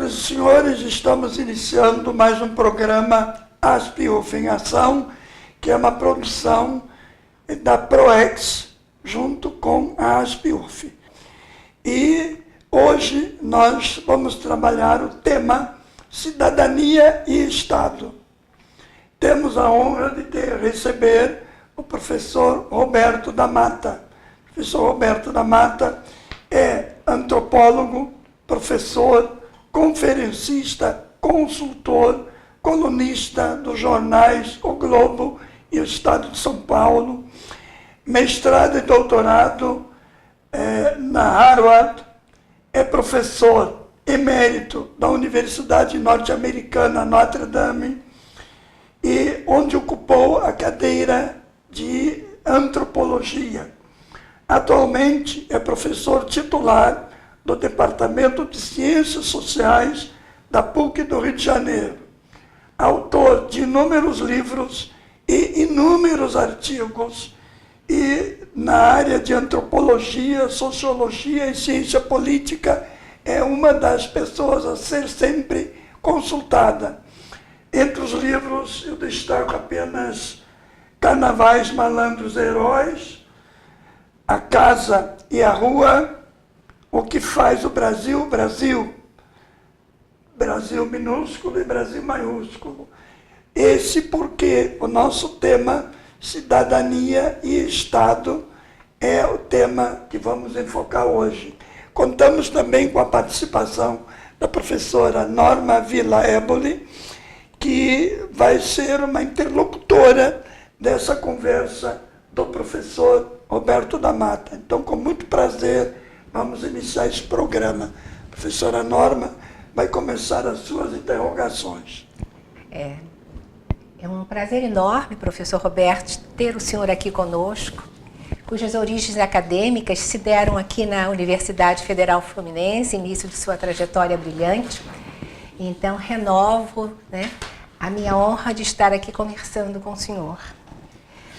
Senhoras e senhores, estamos iniciando mais um programa ASP-UF em Ação, que é uma produção da PROEX, junto com a ASP-UF. E hoje nós vamos trabalhar o tema Cidadania e Estado. Temos a honra de receber o professor Roberto da Mata. O professor Roberto da Mata é antropólogo, professor, conferencista, consultor, colunista dos jornais O Globo e o Estado de São Paulo, mestrado e doutorado na Harvard, é professor emérito da Universidade Norte-Americana Notre Dame, e onde ocupou a cadeira de antropologia. Atualmente é professor titular do Departamento de Ciências Sociais da PUC do Rio de Janeiro. Autor de inúmeros livros e inúmeros artigos, e na área de antropologia, sociologia e ciência política é uma das pessoas a ser sempre consultada. Entre os livros eu destaco apenas Carnavais, Malandros, Heróis, A Casa e a Rua, O que Faz o Brasil, Brasil, Brasil minúsculo e Brasil maiúsculo. Esse porque o nosso tema, Cidadania e Estado, é o tema que vamos enfocar hoje. Contamos também com a participação da professora Norma Villa Eboli, que vai ser uma interlocutora dessa conversa do professor Roberto da Mata. Então, com muito prazer, vamos iniciar esse programa. A professora Norma vai começar as suas interrogações. É um prazer enorme, professor Roberto, ter o senhor aqui conosco, cujas origens acadêmicas se deram aqui na Universidade Federal Fluminense, início de sua trajetória brilhante. Então, renovo, a minha honra de estar aqui conversando com o senhor.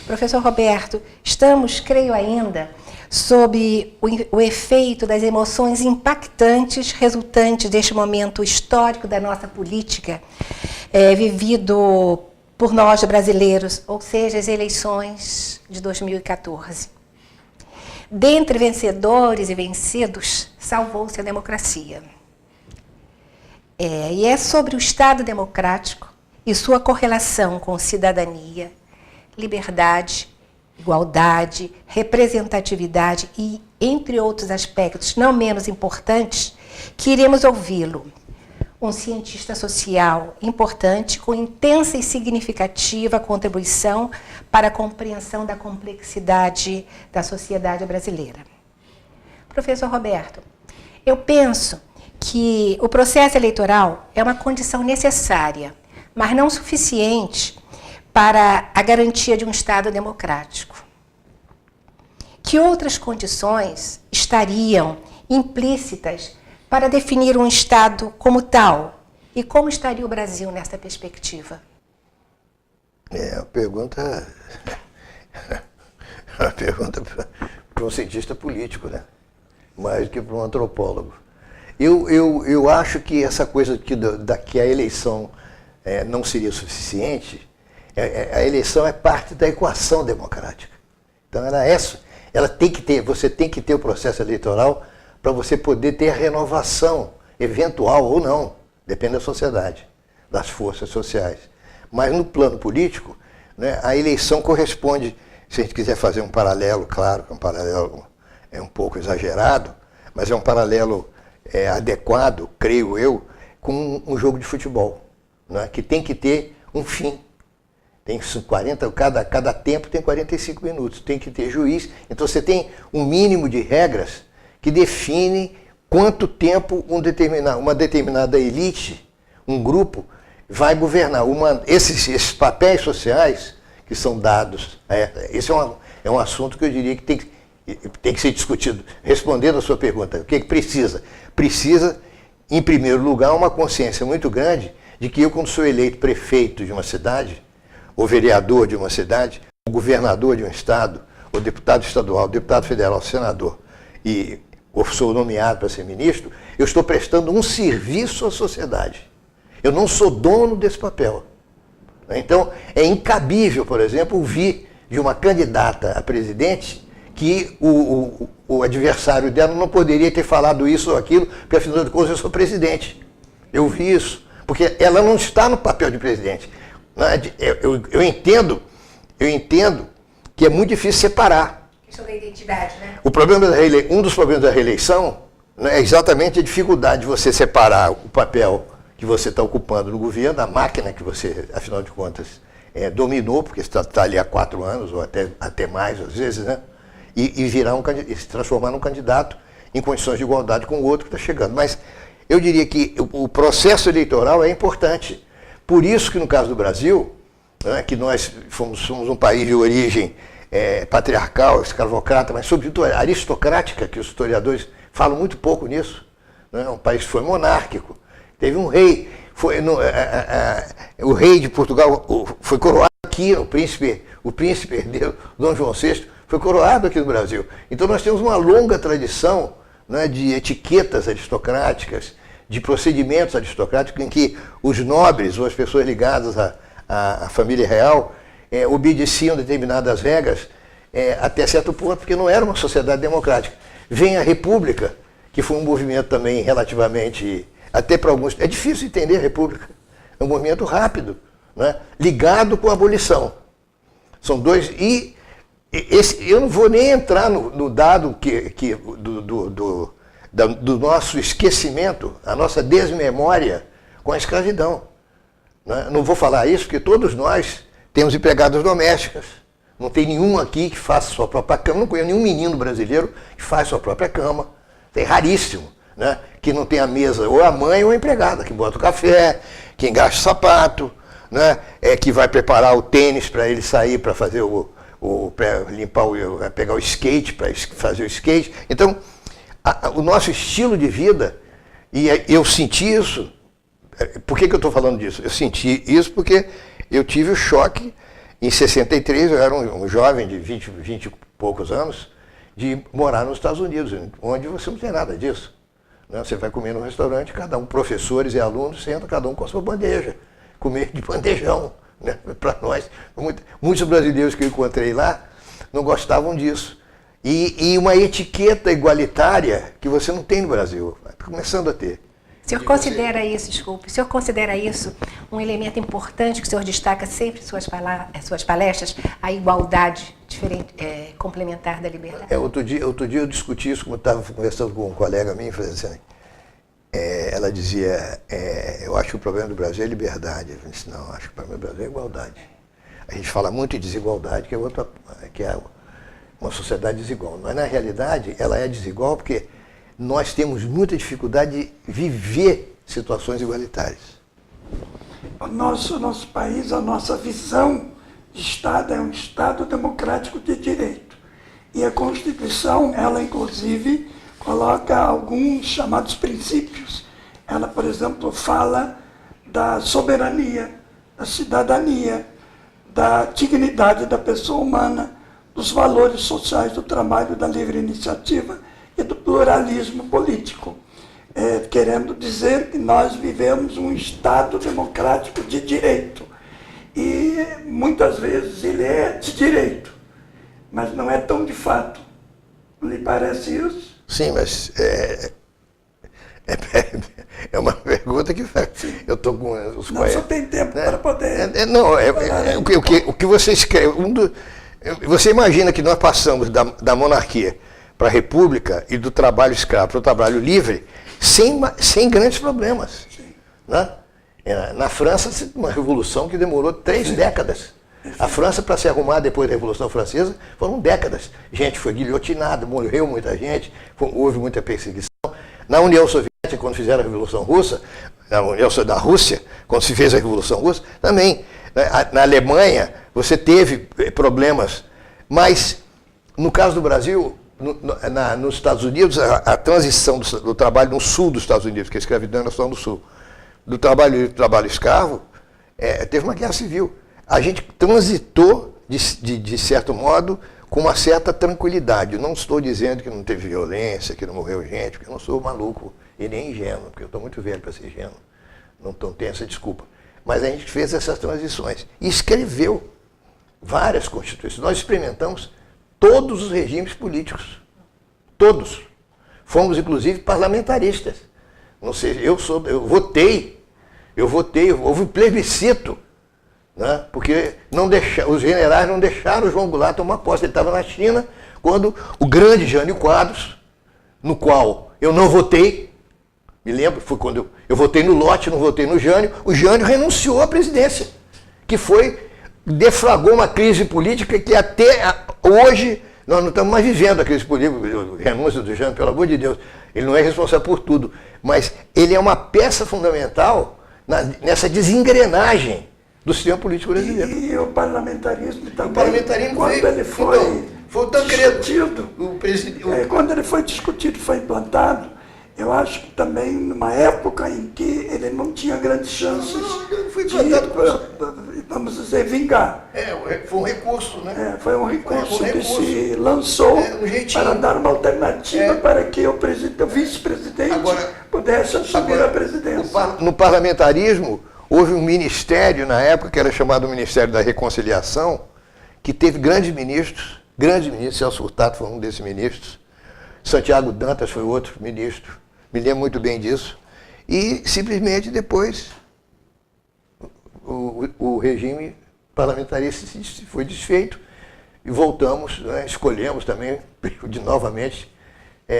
Professor Roberto, estamos, creio ainda, sob o efeito das emoções impactantes resultantes deste momento histórico da nossa política, vivido por nós brasileiros, ou seja, as eleições de 2014. Dentre vencedores e vencidos, salvou-se a democracia. E é sobre o Estado democrático e sua correlação com cidadania, liberdade, igualdade, representatividade e, entre outros aspectos não menos importantes, que iremos ouvi-lo. Um cientista social importante, com intensa e significativa contribuição para a compreensão da complexidade da sociedade brasileira. Professor Roberto, eu penso que o processo eleitoral é uma condição necessária, mas não suficiente para a garantia de um Estado democrático. Que outras condições estariam implícitas para definir um Estado como tal? E como estaria o Brasil nessa perspectiva? É uma pergunta para um cientista político, mais do que para um antropólogo. Eu acho que essa coisa que a eleição não seria suficiente, a eleição é parte da equação democrática. Então, você tem que ter o processo eleitoral para você poder ter a renovação, eventual ou não, depende da sociedade, das forças sociais. Mas no plano político, a eleição corresponde, se a gente quiser fazer um paralelo, claro que um paralelo é um pouco exagerado, mas é um paralelo adequado, creio eu, com um jogo de futebol, que tem que ter um fim. Tem 40, cada tempo tem 45 minutos, tem que ter juiz. Então você tem um mínimo de regras que define quanto tempo uma determinada elite, um grupo, vai governar. Esses papéis sociais que são dados, esse é um assunto que eu diria que tem que ser discutido. Respondendo a sua pergunta, o que precisa? Precisa, em primeiro lugar, uma consciência muito grande de que eu, quando sou eleito prefeito de uma cidade, ou vereador de uma cidade, ou governador de um estado, ou deputado estadual, deputado federal, senador, e ou sou nomeado para ser ministro, eu estou prestando um serviço à sociedade. Eu não sou dono desse papel. Então, é incabível, por exemplo, ouvir de uma candidata a presidente que o adversário dela não poderia ter falado isso ou aquilo, porque afinal de contas eu sou presidente. Eu vi isso, porque ela não está no papel de presidente. Eu entendo que é muito difícil separar. Questão da identidade, né? Um dos problemas da reeleição, né, é exatamente a dificuldade de você separar o papel que você está ocupando no governo, a máquina que você, afinal de contas, dominou, porque você está ali há 4 anos, ou até mais, às vezes, né? E se transformar num candidato em condições de igualdade com o outro que está chegando. Mas eu diria que o processo eleitoral é importante. Por isso que no caso do Brasil, né, que nós somos um país de origem patriarcal, escravocrata, mas sobretudo aristocrática, que os historiadores falam muito pouco nisso, né? Um país que foi monárquico. Teve um rei, o rei de Portugal foi coroado aqui, o príncipe herdeiro, Dom João VI, foi coroado aqui no Brasil. Então nós temos uma longa tradição, né, de etiquetas aristocráticas, de procedimentos aristocráticos em que os nobres ou as pessoas ligadas à família real obedeciam determinadas regras até certo ponto, porque não era uma sociedade democrática. Vem a República, que foi um movimento também relativamente... Até para alguns, é difícil entender a República. É um movimento rápido, né? Ligado com a abolição. São dois. Eu não vou nem entrar no dado do nosso esquecimento, a nossa desmemória com a escravidão. Né? Não vou falar isso porque todos nós temos empregadas domésticas. Não tem nenhum aqui que faça sua própria cama. Não conheço nenhum menino brasileiro que faz sua própria cama. É raríssimo. Né, que não tem a mesa, ou a mãe ou a empregada, que bota o café, que engaixa o sapato, né, que vai preparar o tênis para ele sair para fazer pegar o skate, para fazer o skate. Então, o nosso estilo de vida, e eu senti isso. Por que eu estou falando disso? Eu senti isso porque eu tive o choque em 63, eu era um jovem de 20 e poucos anos, de morar nos Estados Unidos, onde você não tem nada disso. Você vai comer no restaurante, cada um, professores e alunos, senta cada um com a sua bandeja, comer de bandejão. Né? Para nós, muitos brasileiros que eu encontrei lá não gostavam disso. E uma etiqueta igualitária que você não tem no Brasil, está começando a ter. O senhor considera isso um elemento importante que o senhor destaca sempre em suas palestras, a igualdade complementar da liberdade? Outro dia eu discuti isso, como eu estava conversando com um colega meu, assim, ela dizia, eu acho que o problema do Brasil é liberdade. Eu disse, não, acho que o problema do Brasil é igualdade. A gente fala muito em desigualdade, que é uma sociedade desigual. Mas, na realidade, ela é desigual porque nós temos muita dificuldade de viver situações igualitárias. O nosso país, a nossa visão de Estado é um Estado democrático de direito. E a Constituição, ela inclusive coloca alguns chamados princípios. Ela, por exemplo, fala da soberania, da cidadania, da dignidade da pessoa humana, dos valores sociais do trabalho, da livre iniciativa e do pluralismo político, querendo dizer que nós vivemos um Estado democrático de direito. E muitas vezes ele é de direito, mas não é tão de fato. Não lhe parece isso? Sim, mas é uma pergunta que eu estou com os Não, só tem tempo para poder... O que você escreve... Você imagina que nós passamos da monarquia para a república e do trabalho escravo para o trabalho livre sem grandes problemas. Né? Na França, uma revolução que demorou 3 décadas. A França, para se arrumar depois da Revolução Francesa, foram décadas. Gente foi guilhotinada, morreu muita gente, houve muita perseguição. Na União Soviética, quando fizeram a Revolução Russa, da Rússia, quando se fez a Revolução Russa, também. Na Alemanha, você teve problemas, mas no caso do Brasil, nos Estados Unidos, a transição do trabalho no sul dos Estados Unidos, que a escravidão era só no sul, do trabalho escravo, teve uma guerra civil. A gente transitou, de certo modo, com uma certa tranquilidade. Não estou dizendo que não teve violência, que não morreu gente, porque eu não sou maluco e nem ingênuo, porque eu estou muito velho para ser ingênuo. Não tenho essa desculpa. Mas a gente fez essas transições e escreveu várias constituições. Nós experimentamos todos os regimes políticos. Todos. Fomos, inclusive, parlamentaristas. Não sei, eu votei, houve plebiscito, né? Porque os generais não deixaram o João Goulart tomar posse. Ele estava na China quando o grande Jânio Quadros, no qual eu não votei, me lembro, foi quando eu votei no Lott, não votei no Jânio, o Jânio renunciou à presidência, que deflagrou uma crise política que até hoje nós não estamos mais vivendo a crise política, a renúncia do Jânio, pelo amor de Deus. Ele não é responsável por tudo, mas ele é uma peça fundamental nessa desengrenagem do sistema político brasileiro. E o parlamentarismo também. O parlamentarismo quando ele foi o Tancredo, discutido, quando ele foi discutido, foi implantado, eu acho que também numa época em que ele não tinha grandes chances de, vamos dizer, vingar. Foi um recurso, né? Foi um recurso que se lançou para dar uma alternativa para que o vice-presidente pudesse assumir a presidência. No parlamentarismo, houve um ministério na época, que era chamado Ministério da Reconciliação, que teve grandes ministros, Celso Furtado foi um desses ministros, Santiago Dantas foi outro ministro, me lembro muito bem disso, e simplesmente depois o regime parlamentarista foi desfeito e voltamos, né, escolhemos também novamente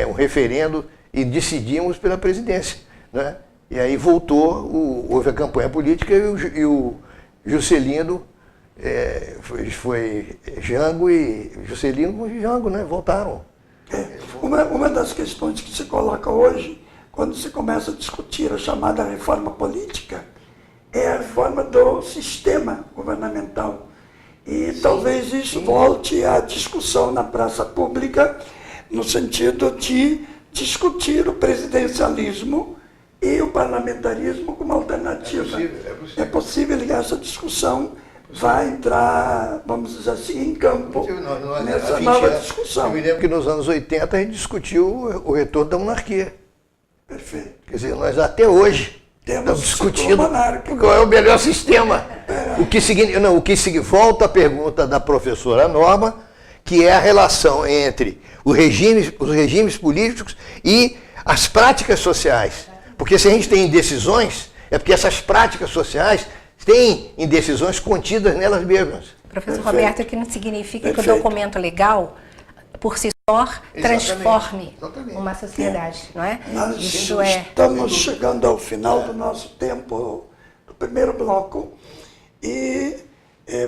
um referendo e decidimos pela presidência, né? E aí houve a campanha política e o Juscelino foi Jango e Juscelino e Jango, né, voltaram. Uma das questões que se coloca hoje, quando se começa a discutir a chamada reforma política, é a reforma do sistema governamental. E talvez isso volte à discussão na praça pública, no sentido de discutir o presidencialismo e o parlamentarismo como alternativa. É possível que essa discussão vai entrar, vamos dizer assim, em campo nessa nova discussão. Eu me lembro que nos anos 80 a gente discutiu o retorno da monarquia. Perfeito. Quer dizer, nós até hoje estamos discutindo qual é o melhor sistema. Volta a pergunta da professora Norma, que é a relação entre os regimes políticos e as práticas sociais. Porque se a gente tem indecisões, é porque essas práticas sociais têm indecisões contidas nelas mesmas. Professor Roberto, que não significa que o documento legal, por si só, transforme uma sociedade, não é? Nós estamos chegando ao final do nosso tempo, do primeiro bloco, e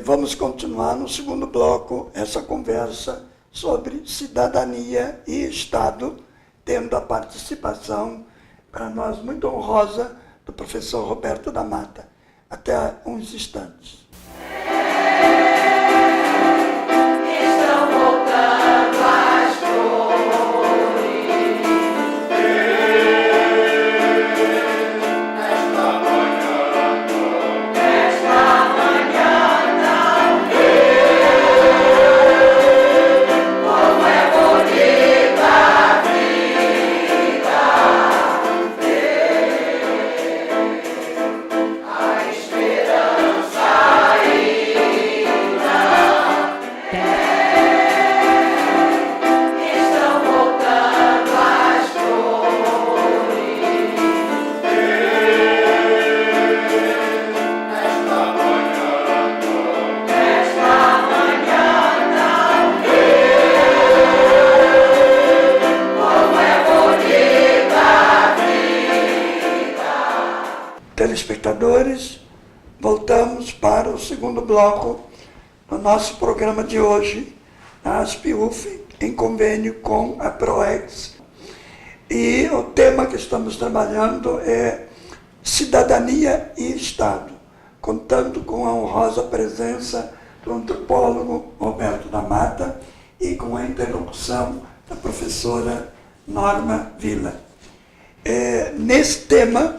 vamos continuar no segundo bloco essa conversa sobre cidadania e Estado, tendo a participação, para nós muito honrosa, do professor Roberto da Mata. Até uns instantes. Telespectadores, voltamos para o segundo bloco do nosso programa de hoje, a ASP-UF, em convênio com a PROEX. E o tema que estamos trabalhando é cidadania e Estado, contando com a honrosa presença do antropólogo Roberto da Mata e com a interlocução da professora Norma Villa. Nesse tema,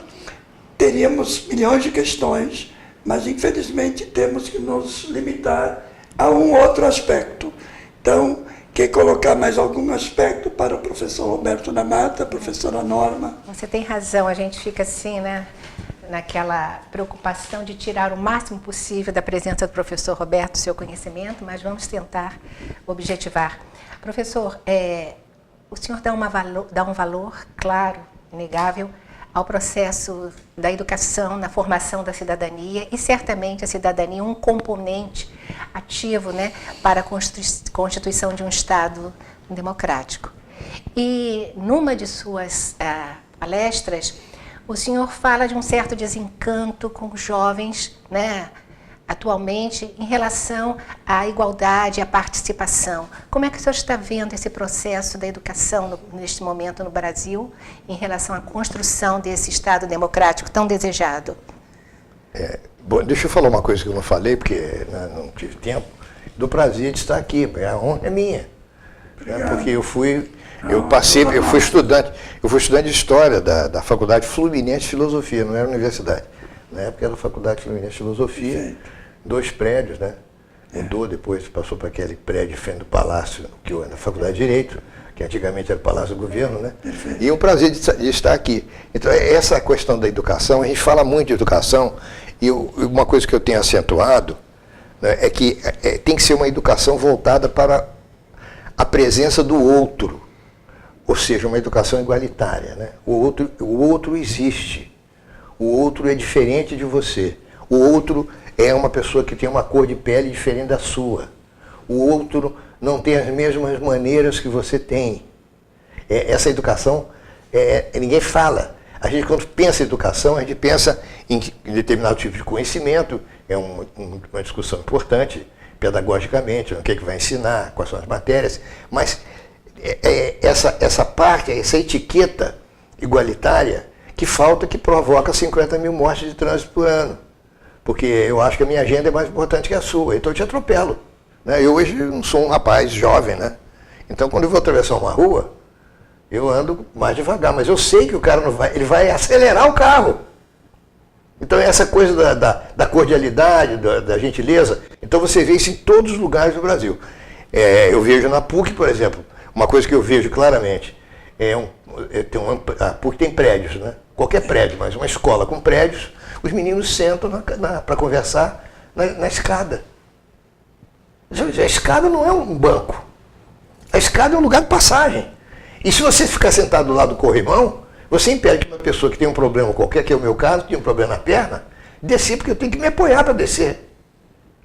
teríamos milhões de questões, mas infelizmente temos que nos limitar a um outro aspecto. Então, quer colocar mais algum aspecto para o professor Roberto da Mata, professora Norma? Você tem razão, a gente fica assim, né, naquela preocupação de tirar o máximo possível da presença do professor Roberto, seu conhecimento, mas vamos tentar objetivar. Professor, o senhor dá um valor claro, inegável, ao processo da educação, na formação da cidadania, e certamente a cidadania é um componente ativo, né, para a constituição de um Estado democrático. E numa de suas palestras, o senhor fala de um certo desencanto com os jovens, né, atualmente, em relação à igualdade e à participação. Como é que o senhor está vendo esse processo da educação neste momento no Brasil, em relação à construção desse Estado democrático tão desejado? Bom, deixa eu falar uma coisa que eu não falei, porque não tive tempo. Do prazer de estar aqui, a honra é minha. Porque eu fui estudante de História da Faculdade Fluminense de Filosofia, não era universidade. Na época era a Faculdade Fluminense de Filosofia. Perfeito. 2 prédios, né? Mudou depois, passou para aquele prédio em frente do Palácio, que era a Faculdade de Direito, que antigamente era o Palácio do Governo, né? Perfeito. E é um prazer de estar aqui. Então, essa questão da educação, a gente fala muito de educação, e uma coisa que eu tenho acentuado, né, é que tem que ser uma educação voltada para a presença do outro, ou seja, uma educação igualitária, né? O outro existe, o outro é diferente de você, o outro é uma pessoa que tem uma cor de pele diferente da sua. O outro não tem as mesmas maneiras que você tem. Essa educação, ninguém fala. A gente, quando pensa em educação, a gente pensa em determinado tipo de conhecimento, é uma discussão importante, pedagogicamente, o que vai ensinar, quais são as matérias, mas essa parte, essa etiqueta igualitária que falta, que provoca 50 mil mortes de trânsito por ano. Porque eu acho que a minha agenda é mais importante que a sua, então eu te atropelo. Né? Eu hoje não sou um rapaz jovem, né? Então quando eu vou atravessar uma rua, eu ando mais devagar, mas eu sei que o cara não vai, ele vai acelerar o carro. Então essa coisa da cordialidade, da gentileza, então você vê isso em todos os lugares do Brasil. Eu vejo na PUC, por exemplo, uma coisa que eu vejo claramente, a PUC tem prédios, né? Qualquer prédio, mas uma escola com prédios, os meninos sentam para conversar na escada. A escada não é um banco. A escada é um lugar de passagem. E se você ficar sentado do lado do corrimão, você impede que uma pessoa que tem um problema qualquer, que é o meu caso, tem um problema na perna, descer, porque eu tenho que me apoiar para descer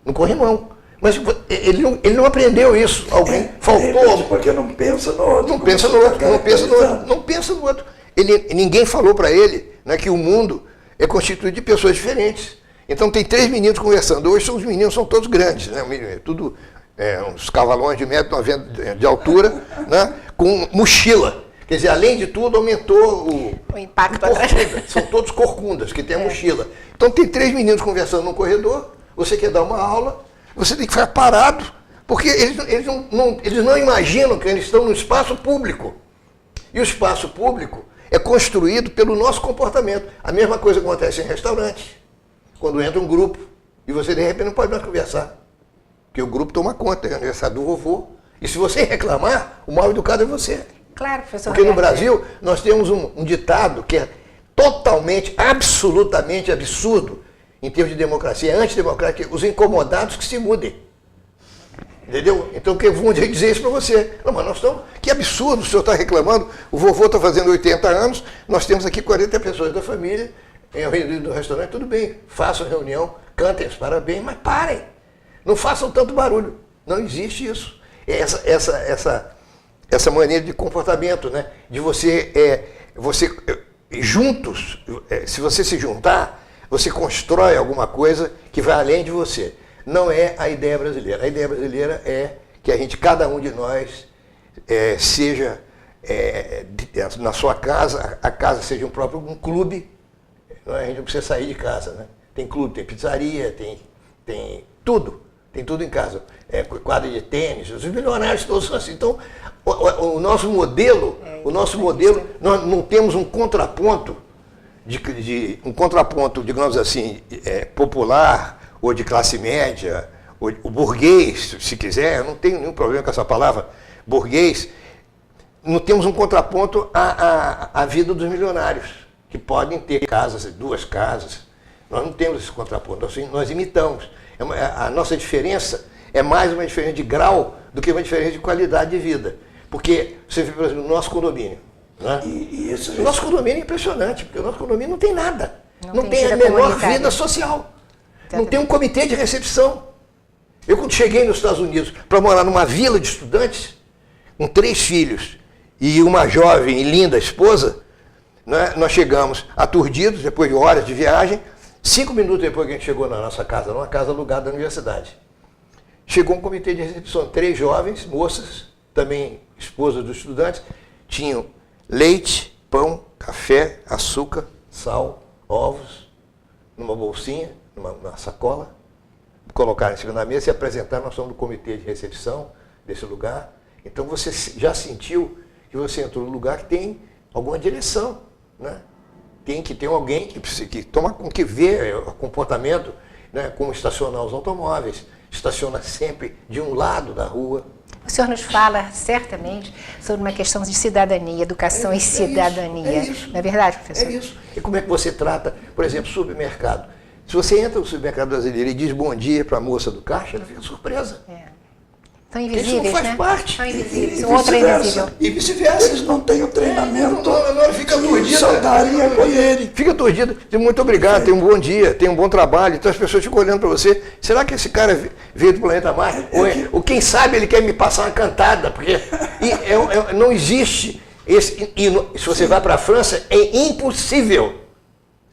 no corrimão. Mas ele não aprendeu isso. Alguém faltou. Porque não pensa no outro. Não pensa no outro, não pensa no outro. Ninguém falou para ele, né, que o mundo é constituído de pessoas diferentes. Então tem 3 meninos conversando. Hoje os meninos são todos grandes, né? Tudo uns cavalões de 1,90 m de altura, né? Com mochila. Quer dizer, além de tudo, aumentou o impacto. São todos corcundas, que tem a mochila. Então tem 3 meninos conversando no corredor, você quer dar uma aula, você tem que ficar parado, porque eles não imaginam que eles estão no espaço público. E o espaço público é construído pelo nosso comportamento. A mesma coisa acontece em restaurantes. Quando entra um grupo e você de repente não pode mais conversar. Porque o grupo toma conta, é o aniversário do vovô. E se você reclamar, o mal educado é você. Claro, professor. Porque no Brasil nós temos um ditado que é totalmente, absolutamente absurdo em termos de democracia, é antidemocrático, os incomodados que se mudem. Entendeu? Então que vão dizer isso para você. Não, mas nós estamos. Que absurdo, o senhor está reclamando, o vovô está fazendo 80 anos, nós temos aqui 40 pessoas da família, em reunião do restaurante, tudo bem, façam reunião, cantem os parabéns, mas parem. Não façam tanto barulho. Não existe isso. Essa maneira de comportamento, né? De você juntos, se você se juntar, você constrói alguma coisa que vai além de você. Não é a ideia brasileira. A ideia brasileira é que cada um de nós, seja na sua casa, a casa seja um clube. Não, a gente não precisa sair de casa, né? Tem clube, tem pizzaria, tem tudo. Tem tudo em casa. Quadra de tênis, os milionários todos são assim. Então, o nosso modelo, nós não temos um contraponto, digamos assim, popular, ou de classe média, o burguês, se quiser, eu não tenho nenhum problema com essa palavra, burguês, não temos um contraponto à vida dos milionários, que podem ter casas, 2 casas. Nós não temos esse contraponto, nós imitamos. A nossa diferença é mais uma diferença de grau do que uma diferença de qualidade de vida. Porque você vê, por exemplo, no nosso condomínio. Né? O nosso condomínio é impressionante, porque o nosso condomínio não tem nada. Não tem a menor vida social. Não tem um comitê de recepção. Eu, quando cheguei nos Estados Unidos para morar numa vila de estudantes, com 3 filhos e uma jovem e linda esposa, né, nós chegamos aturdidos, depois de horas de viagem, 5 minutos depois que a gente chegou na nossa casa, numa casa alugada da universidade. Chegou um comitê de recepção, 3 jovens, moças, também esposas dos estudantes, tinham leite, pão, café, açúcar, sal, ovos, numa bolsinha, numa sacola, colocaram em cima da mesa e apresentaram, nós somos do comitê de recepção desse lugar. Então você já sentiu que você entrou num lugar que tem alguma direção, né? Tem que ter alguém que toma com que vê o comportamento, né? Como estacionar os automóveis, estaciona sempre de um lado da rua. O senhor nos fala certamente sobre uma questão de cidadania, educação e cidadania. É isso. Não é verdade, professor? É isso. E como é que você trata, por exemplo, supermercado? Se você entra no supermercado brasileiro e diz bom dia para a moça do caixa, ela fica surpresa. São Porque isso invisíveis, não faz né? parte. São invisíveis. E O outro é invisível. vice-versa. E vice-versa. Eles não têm o treinamento Fica de aturdida. soldaria com ele. Fica aturdido. Muito obrigado, tem um bom dia, tem um bom trabalho. Então as pessoas ficam olhando para você. Será que esse cara veio do planeta Marte? Ou quem sabe ele quer me passar uma cantada? Porque não existe. Se você vai para a França, é impossível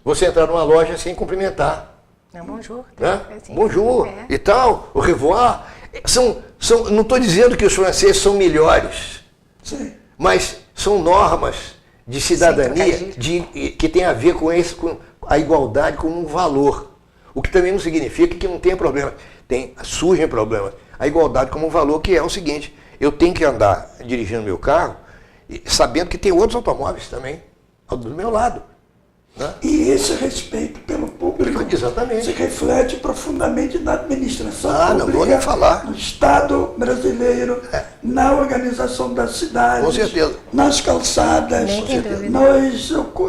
você entrar numa loja sem cumprimentar. Não, bonjour. Né? Assim, Bonjour e tal, au revoir. Não estou dizendo que os franceses são melhores, Sim. mas são normas de cidadania que tem a ver com a igualdade como um valor. O que também não significa que não tenha problema. Surgem problemas. A igualdade como um valor, que é o seguinte: eu tenho que andar dirigindo meu carro sabendo que tem outros automóveis também do meu lado. Né? E esse respeito pelo público Exatamente. se reflete profundamente na administração pública, não vou nem falar. no Estado brasileiro, na organização das cidades, Com certeza. nas calçadas, Nem tem dúvida.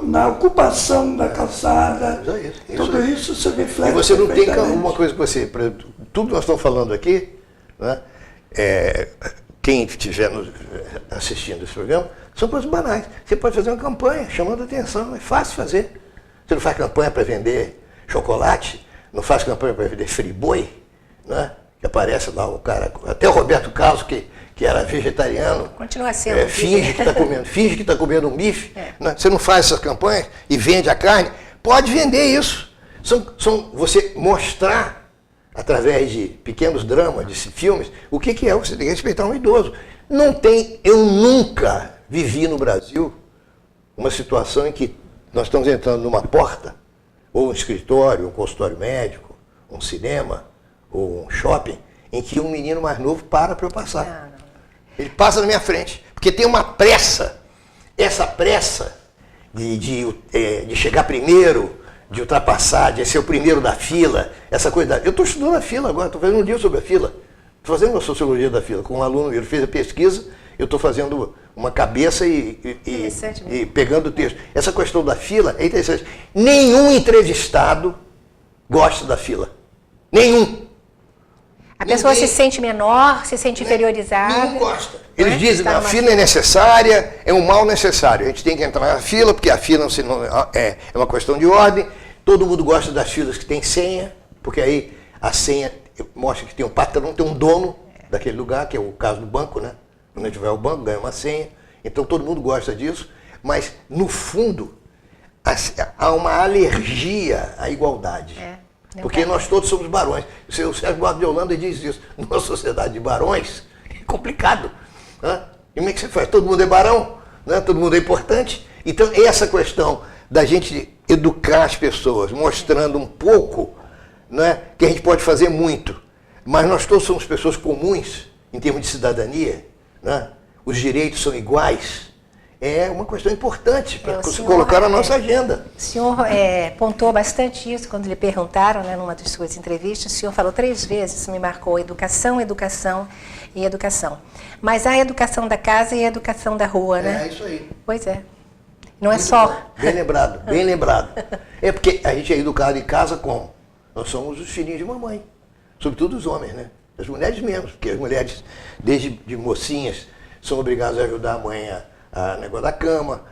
na ocupação da calçada. Isso Tudo aí. isso se reflete. E você não tem perfeitamente. uma coisa que você, tudo que nós estamos falando aqui, né, quem estiver assistindo esse programa, são coisas banais. Você pode fazer uma campanha chamando a atenção, é fácil fazer. Você não faz campanha para vender chocolate, não faz campanha para vender friboi, né? Que aparece lá o cara, até o Roberto Carlos, que era vegetariano, Continua sendo. finge que está comendo um bife. Né? Você não faz essas campanhas e vende a carne, pode vender isso. Você mostrar, através de pequenos dramas, de filmes, o que é. Você tem que respeitar um idoso. Eu nunca vivi no Brasil uma situação em que nós estamos entrando numa porta, ou um escritório, um consultório médico, um cinema, ou um shopping, em que um menino mais novo para eu passar. Não. Ele passa na minha frente, porque tem uma pressa. Essa pressa de chegar primeiro, de ultrapassar, de ser o primeiro da fila, essa coisa. Eu estou estudando a fila agora, estou fazendo um livro sobre a fila. Estou fazendo uma sociologia da fila. Com um aluno, ele fez a pesquisa, eu estou fazendo uma cabeça e pegando o texto. Essa questão da fila é interessante. Nenhum entrevistado gosta da fila. Nenhum. A pessoa se sente menor, se sente inferiorizada. Não gosta. Eles Né? dizem que Está a numa fila é necessária, é um mal necessário. A gente tem que entrar na fila, porque a fila é uma questão de ordem. Todo mundo gosta das filas que tem senha, porque aí a senha mostra que tem um patrão, tem um dono daquele lugar, que é o caso do banco, né? Quando a gente vai ao banco, ganha uma senha. Então todo mundo gosta disso, mas no fundo há uma alergia à igualdade. Porque nós todos somos barões. O Sérgio Eduardo de Holanda diz isso. Numa sociedade de barões, é complicado. Né? E como é que você faz? Todo mundo é barão, né? Todo mundo é importante. Então, essa questão da gente educar as pessoas, mostrando um pouco, né, que a gente pode fazer muito, mas nós todos somos pessoas comuns, em termos de cidadania, né? Os direitos são iguais. é uma questão importante para o senhor, colocar na nossa agenda. O senhor pontuou bastante isso quando lhe perguntaram, né, numa das suas entrevistas. O senhor falou 3 vezes, isso me marcou: educação, educação e educação. Mas há a educação da casa e a educação da rua, né? É isso aí. Pois é. Não é Muito só... bom. Bem lembrado, bem lembrado. É porque a gente é educado em casa como? Nós somos os filhinhos de mamãe. Sobretudo os homens, né? As mulheres menos, porque as mulheres, desde de mocinhas, são obrigadas a ajudar a mãe a negócio da cama,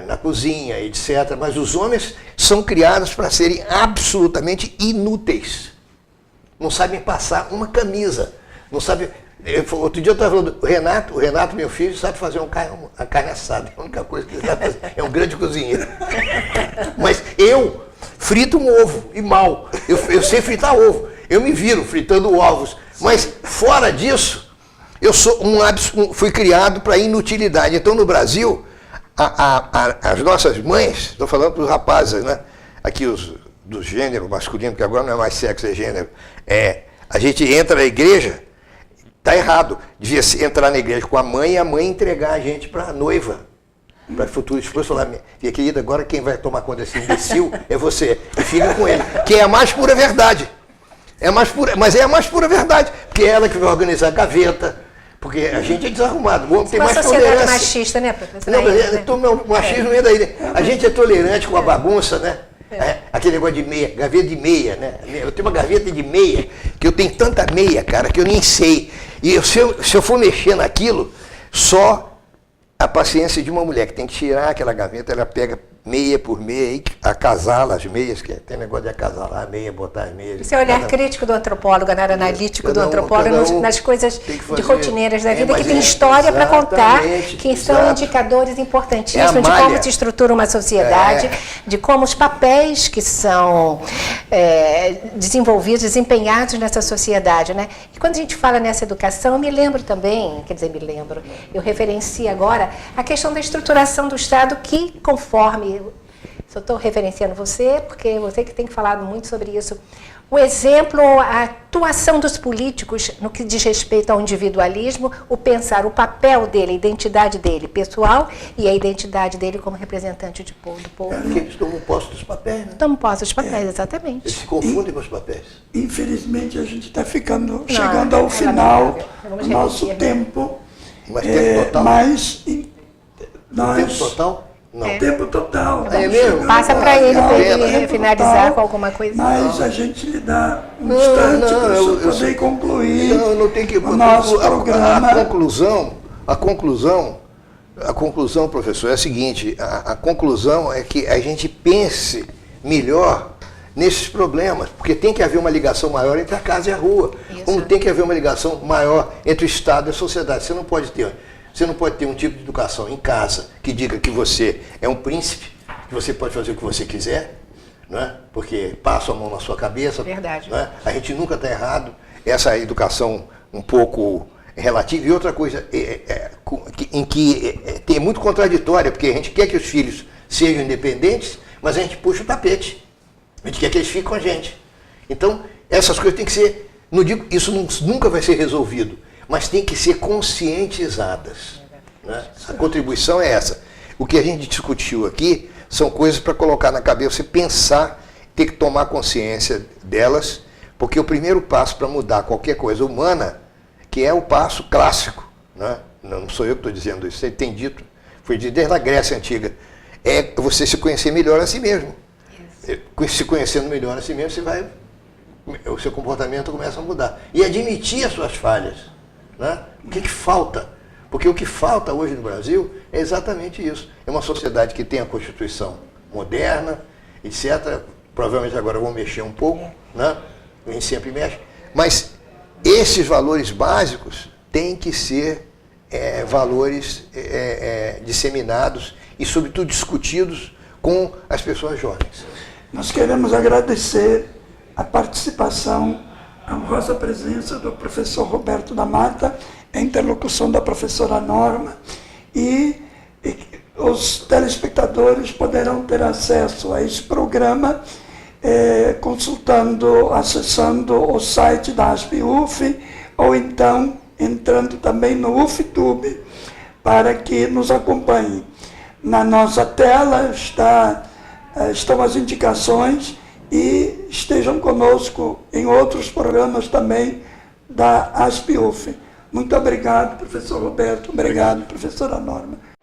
na cozinha, etc. Mas os homens são criados para serem absolutamente inúteis. Não sabem passar uma camisa. Não sabem... Outro dia eu estava falando, o Renato, meu filho, sabe fazer uma carne assada. É a única coisa que ele sabe fazer. É um grande cozinheiro. Mas eu frito um ovo, e mal. Eu sei fritar ovo. Eu me viro fritando ovos. Mas, fora disso, eu sou fui criado para inutilidade. Então, no Brasil, as nossas mães, estou falando para os rapazes, né? Aqui do gênero masculino, porque agora não é mais sexo, é gênero. A gente entra na igreja... Está errado. Devia entrar na igreja com a mãe e a mãe entregar a gente para a noiva. Para a futura esposa falar: minha querida, agora quem vai tomar conta desse imbecil é você. E fica com ele. Que é a mais pura verdade. Mas é a mais pura verdade. Porque é ela que vai organizar a gaveta. Porque a gente é desarrumado. O homem tem mais tolerância. Uma sociedade machista, né, professor? Não, mas o machismo é daí. Né? A gente é tolerante com a bagunça, né? Aquele negócio de meia, gaveta de meia, né? Eu tenho uma gaveta de meia, que eu tenho tanta meia, cara, que eu nem sei. E se eu for mexer naquilo, só a paciência de uma mulher que tem que tirar aquela gaveta, ela pega meia por meia e acasala as meias, que tem negócio de acasalar a meia, botar as meias. Esse é o olhar crítico do antropólogo, analítico do antropólogo, nas coisas de rotineiras da vida, que tem história para contar, que são indicadores importantíssimos de como se estrutura uma sociedade, de como os papéis que são desenvolvidos, desempenhados nessa sociedade, né? E quando a gente fala nessa educação, eu me lembro também, eu referencio agora a questão da estruturação do Estado que, conforme eu estou referenciando você, porque você que tem falado muito sobre isso. O exemplo, a atuação dos políticos no que diz respeito ao individualismo, o pensar o papel dele, a identidade dele pessoal e a identidade dele como representante do povo. Porque eles tomam posse dos papéis, né? Tomam posse dos papéis, exatamente. Eles se confundem com os papéis. Infelizmente, a gente está chegando ao final do nosso tempo. Mas tempo total? Tempo total? Não. Tempo total. É mesmo? Passa para ele finalizar com alguma coisa. Mas a gente lhe dá um instante para o senhor poder concluir o nosso programa. A conclusão, professor, é a seguinte: a conclusão é que a gente pense melhor nesses problemas, porque tem que haver uma ligação maior entre a casa e a rua. Como tem que haver uma ligação maior entre o Estado e a sociedade. Você não pode ter um tipo de educação em casa que diga que você é um príncipe, que você pode fazer o que você quiser, não é? Porque passa a mão na sua cabeça. Verdade. Não é? A gente nunca está errado. Essa educação um pouco relativa. E outra coisa, em que é muito contraditória, porque a gente quer que os filhos sejam independentes, mas a gente puxa o tapete. A gente quer que eles fiquem com a gente. Então, essas coisas têm que ser... Não digo, isso nunca vai ser resolvido, mas tem que ser conscientizadas. Né? A contribuição é essa. O que a gente discutiu aqui são coisas para colocar na cabeça, você pensar, ter que tomar consciência delas, porque o primeiro passo para mudar qualquer coisa humana, que é o passo clássico, né? Não sou eu que estou dizendo isso, você tem dito, foi dito desde a Grécia Antiga, é você se conhecer melhor a si mesmo. Se conhecendo melhor a si mesmo, o seu comportamento começa a mudar. E admitir as suas falhas. Né? O que falta? Porque o que falta hoje no Brasil é exatamente isso. É uma sociedade que tem a Constituição moderna, etc. Provavelmente agora vão mexer um pouco, né? A gente sempre mexe. Mas esses valores básicos têm que ser valores disseminados e, sobretudo, discutidos com as pessoas jovens. Nós queremos agradecer a participação, a honrosa presença do professor Roberto da Mata, a interlocução da professora Norma, e os telespectadores poderão ter acesso a esse programa acessando o site da ASP-UF, ou então entrando também no UFTube, para que nos acompanhem. na nossa tela estão as indicações, e estejam conosco em outros programas também da ASPIUF. Muito obrigado, professor Roberto. Obrigado, professora Norma.